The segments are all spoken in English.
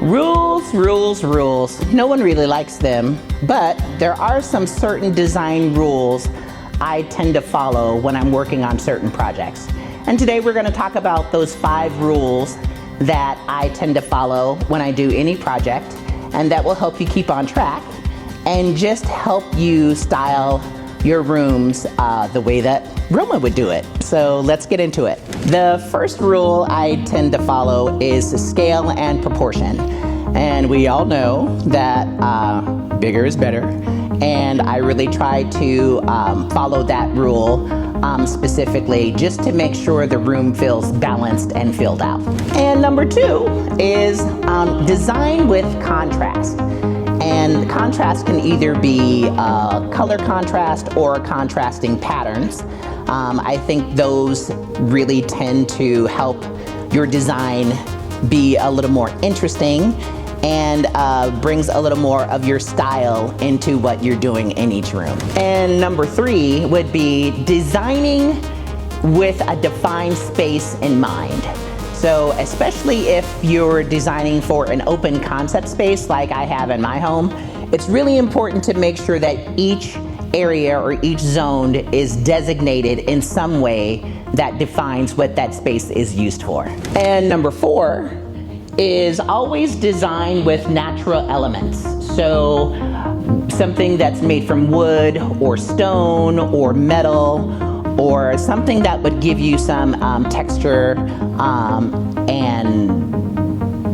Rules, rules, rules. No one really likes them, but there are some certain design rules I tend to follow when I'm working on certain projects. And today we're going to talk about those 5 rules that I tend to follow when I do any project, and that will help you keep on track and just help you style your rooms the way that Roma would do it. So let's get into it. The first rule I tend to follow is scale and proportion. And we all know that bigger is better. And I really try to follow that rule specifically just to make sure the room feels balanced and filled out. And number 2 is design with contrast. And contrast can either be color contrast or contrasting patterns. I think those really tend to help your design be a little more interesting and brings a little more of your style into what you're doing in each room. And number 3 would be designing with a defined space in mind. So especially if you're designing for an open concept space like I have in my home, it's really important to make sure that each area or each zone is designated in some way that defines what that space is used for. And number 4 is always design with natural elements. So something that's made from wood or stone or metal, or something that would give you some texture and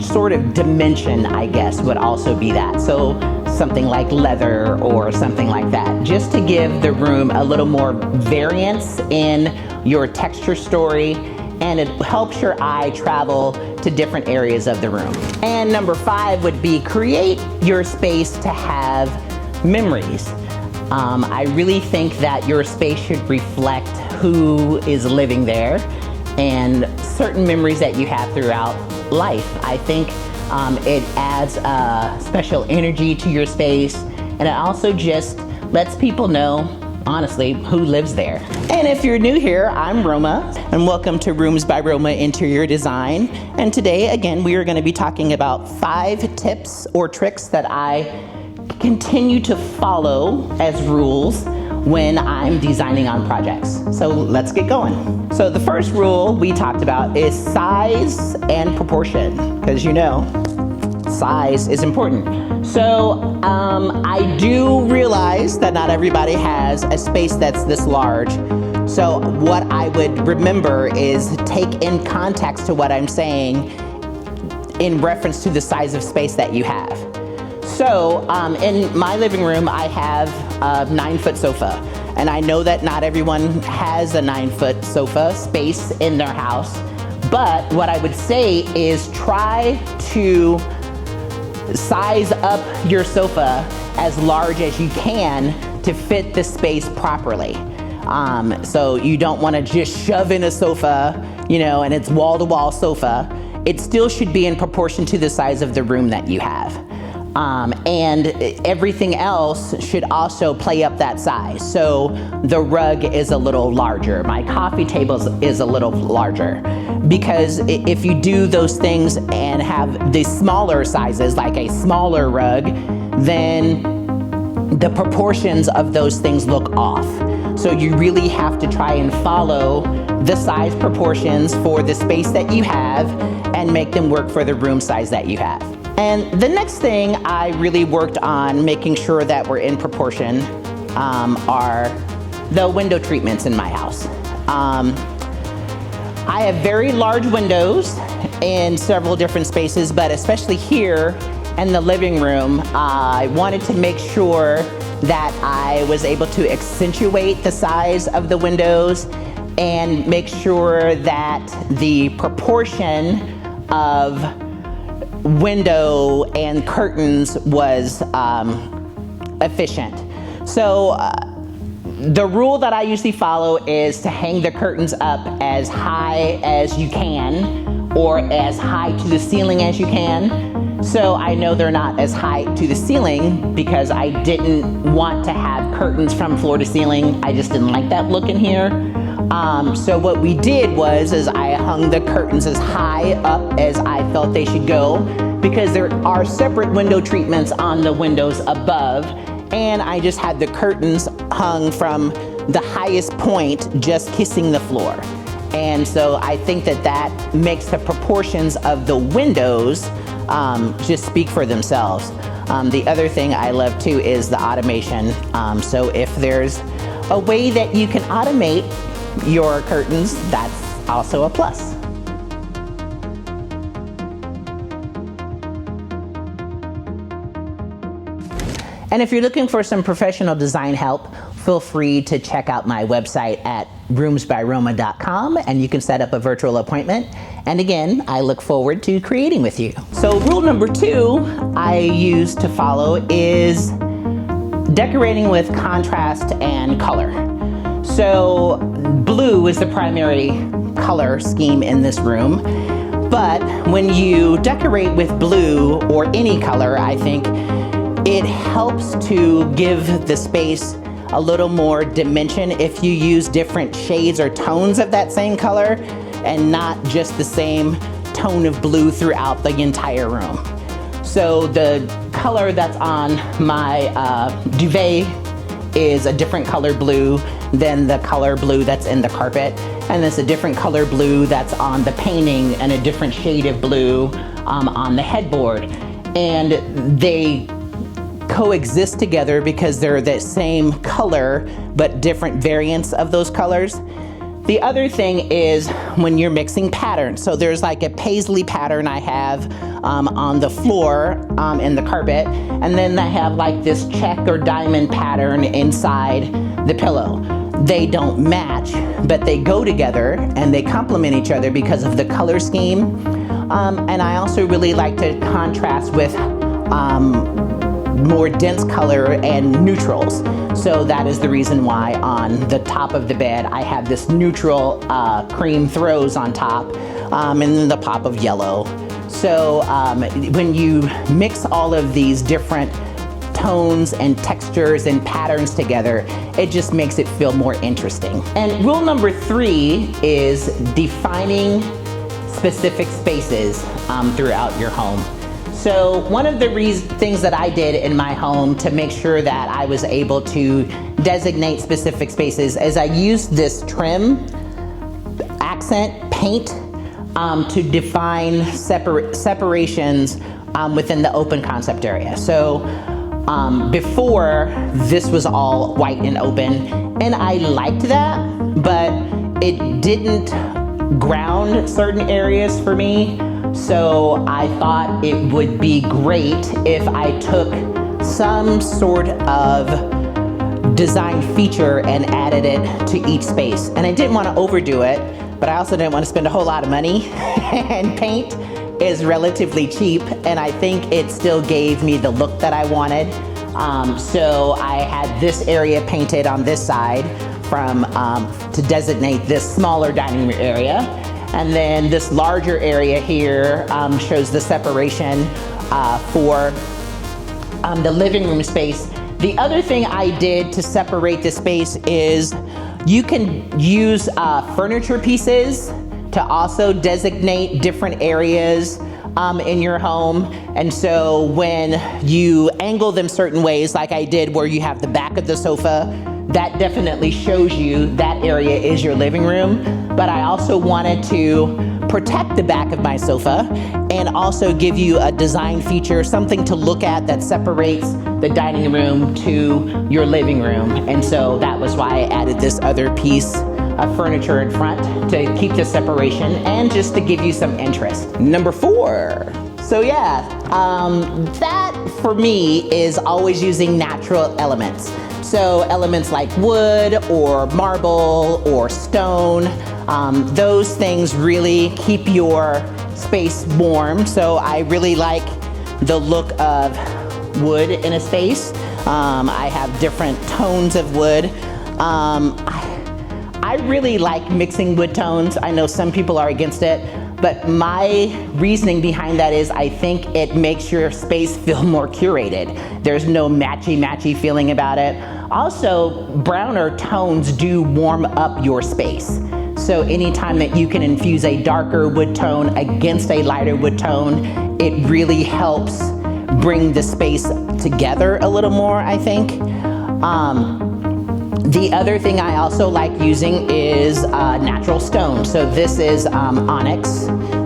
sort of dimension, I guess, would also be that. So something like leather or something like that, just to give the room a little more variance in your texture story, and it helps your eye travel to different areas of the room. And number 5 would be create your space to have memories. I really think that your space should reflect who is living there and certain memories that you have throughout life. I think it adds a special energy to your space, and it also just lets people know, honestly, who lives there. And if you're new here, I'm Roma, and welcome to Rooms by Roma Interior Design. And today, again, we are going to be talking about 5 tips or tricks that I continue to follow as rules when I'm designing on projects. So let's get going. So the first rule we talked about is size and proportion, because you know, size is important. So I do realize that not everybody has a space that's this large. So what I would remember is take in context to what I'm saying in reference to the size of space that you have. So in my living room, I have a 9-foot sofa, and I know that not everyone has a 9-foot sofa space in their house, but what I would say is try to size up your sofa as large as you can to fit the space properly. So you don't want to just shove in a sofa, you know, and it's wall-to-wall sofa. It still should be in proportion to the size of the room that you have. And everything else should also play up that size. So the rug is a little larger. My coffee table is a little larger. Because if you do those things and have the smaller sizes, like a smaller rug, then the proportions of those things look off. So you really have to try and follow the size proportions for the space that you have and make them work for the room size that you have. And the next thing I really worked on making sure that we're in proportion are the window treatments in my house. I have very large windows in several different spaces, but especially here in the living room, I wanted to make sure that I was able to accentuate the size of the windows and make sure that the proportion of window and curtains was efficient. So the rule that I usually follow is to hang the curtains up as high as you can, or as high to the ceiling as you can. So I know they're not as high to the ceiling because I didn't want to have curtains from floor to ceiling. I just didn't like that look in here. So what we did was I hung the curtains as high up as I felt they should go because there are separate window treatments on the windows above, and I just had the curtains hung from the highest point just kissing the floor. And so I think that that makes the proportions of the windows just speak for themselves. The other thing I love too is the automation. So if there's a way that you can automate your curtains, that's also a plus. And if you're looking for some professional design help, feel free to check out my website at roomsbyroma.com, and you can set up a virtual appointment. And again, I look forward to creating with you. So rule number 2 I use to follow is decorating with contrast and color. So blue is the primary color scheme in this room, but when you decorate with blue or any color, I think it helps to give the space a little more dimension if you use different shades or tones of that same color and not just the same tone of blue throughout the entire room. So the color that's on my duvet is a different color blue than the color blue that's in the carpet, and it's a different color blue that's on the painting and a different shade of blue on the headboard. And they coexist together because they're the same color but different variants of those colors. The other thing is when you're mixing patterns. So there's like a paisley pattern I have on the floor in the carpet, and then I have like this check or diamond pattern inside the pillow. They don't match, but they go together and they complement each other because of the color scheme. And I also really like to contrast with more dense color and neutrals. So that is the reason why on the top of the bed I have this neutral cream throws on top, and then the pop of yellow. So when you mix all of these different tones and textures and patterns together, it just makes it feel more interesting. And rule number 3 is defining specific spaces throughout your home. So one of the things that I did in my home to make sure that I was able to designate specific spaces is I used this trim accent paint to define separations within the open concept area. So before, this was all white and open, and I liked that, but it didn't ground certain areas for me. So I thought it would be great if I took some sort of design feature and added it to each space. And I didn't want to overdo it, but I also didn't want to spend a whole lot of money. And paint is relatively cheap, and I think it still gave me the look that I wanted. So I had this area painted on this side to designate this smaller dining room area. And then this larger area here shows the separation for the living room space. The other thing I did to separate the space is you can use furniture pieces to also designate different areas in your home. And so when you angle them certain ways, like I did where you have the back of the sofa, that definitely shows you that area is your living room. But I also wanted to protect the back of my sofa and also give you a design feature, something to look at that separates the dining room to your living room. And so that was why I added this other piece of furniture in front to keep the separation and just to give you some interest. Number 4. So yeah, that for me is always using natural elements. So elements like wood or marble or stone, those things really keep your space warm. So I really like the look of wood in a space. I have different tones of wood. I really like mixing wood tones. I know some people are against it, but my reasoning behind that is I think it makes your space feel more curated. There's no matchy-matchy feeling about it. Also, browner tones do warm up your space. So anytime that you can infuse a darker wood tone against a lighter wood tone, it really helps bring the space together a little more, I think. The other thing I also like using is natural stone. So this is onyx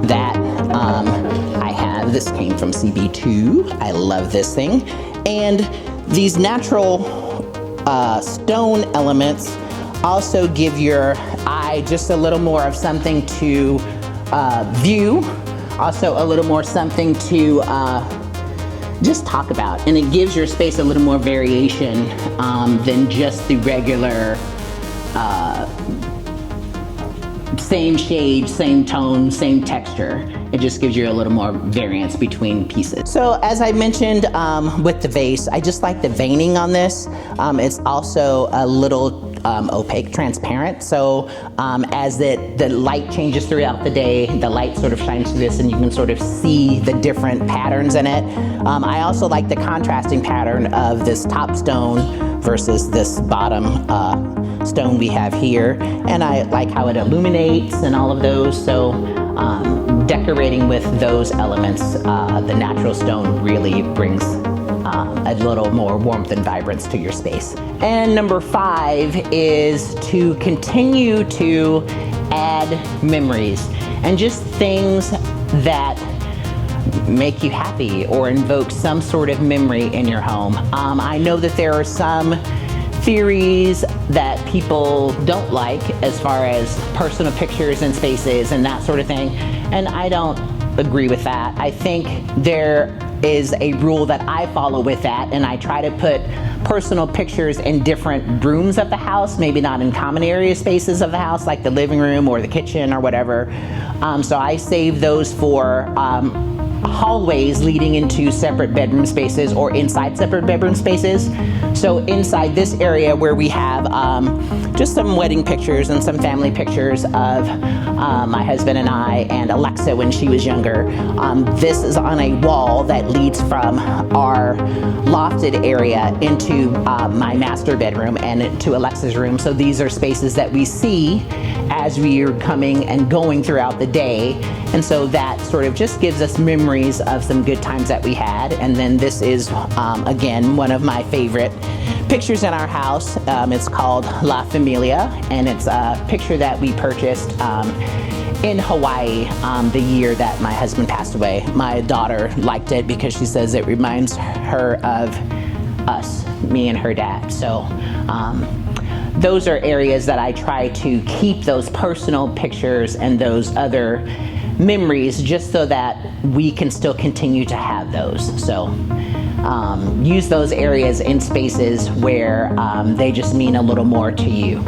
that I have. This came from CB2. I love this thing. And these natural stone elements also give your eye just a little more of something to view, also a little more something to just talk about, and it gives your space a little more variation than just the regular same shade, same tone, same texture. It just gives you a little more variance between pieces. So as I mentioned with the vase, I just like the veining on this. It's also a little opaque, transparent. So as the light changes throughout the day, the light sort of shines through this and you can sort of see the different patterns in it. I also like the contrasting pattern of this top stone versus this bottom stone we have here. And I like how it illuminates and all of those. So decorating with those elements, the natural stone really brings a little more warmth and vibrance to your space. And number 5 is to continue to add memories and just things that make you happy or invoke some sort of memory in your home. I know that there are some theories that people don't like as far as personal pictures and spaces and that sort of thing, and I don't agree with that. I think there is a rule that I follow with that, and I try to put personal pictures in different rooms of the house, maybe not in common area spaces of the house like the living room or the kitchen or whatever. So I save those for hallways leading into separate bedroom spaces or inside separate bedroom spaces. So inside this area where we have just some wedding pictures and some family pictures of my husband and I and Alexa when she was younger. This is on a wall that leads from our lofted area into my master bedroom and to Alexa's room. So these are spaces that we see as we are coming and going throughout the day. And so that sort of just gives us memories of some good times that we had. And then this is, again, one of my favorite pictures in our house. It's called La Familia, and it's a picture that we purchased in Hawaii the year that my husband passed away. My daughter liked it because she says it reminds her of us, me and her dad. So those are areas that I try to keep those personal pictures and those other memories just so that we can still continue to have those. So use those areas in spaces where they just mean a little more to you.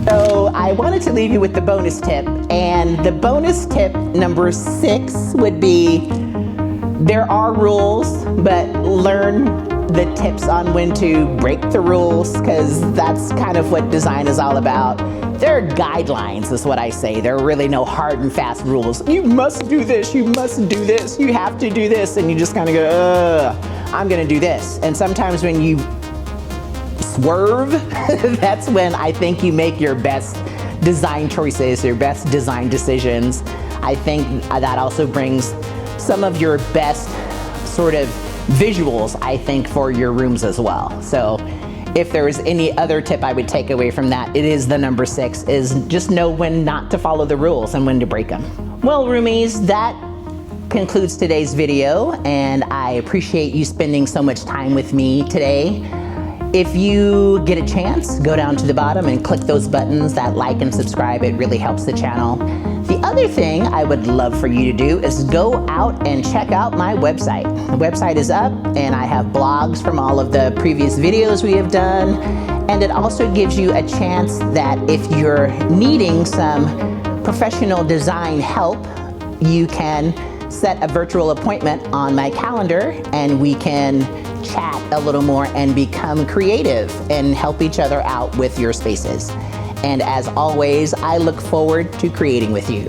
So I wanted to leave you with the bonus tip, and the bonus tip number 6 would be there are rules, but learn the tips on when to break the rules, because that's kind of what design is all about. There are guidelines, is what I say. There are really no hard and fast rules. You must do this, you must do this, you have to do this, and you just kind of go, I'm gonna do this. And sometimes when you swerve, that's when I think you make your best design choices, your best design decisions. I think that also brings some of your best sort of visuals, I think, for your rooms as well. So if there was any other tip I would take away from that, it is the number 6, is just know when not to follow the rules and when to break them. Well, roomies, that concludes today's video, and I appreciate you spending so much time with me today. If you get a chance, go down to the bottom and click those buttons, that like and subscribe. It really helps the channel. The other thing I would love for you to do is go out and check out my website. The website is up, and I have blogs from all of the previous videos we have done. And it also gives you a chance that if you're needing some professional design help, you can set a virtual appointment on my calendar, and we can chat a little more and become creative and help each other out with your spaces. And as always, I look forward to creating with you.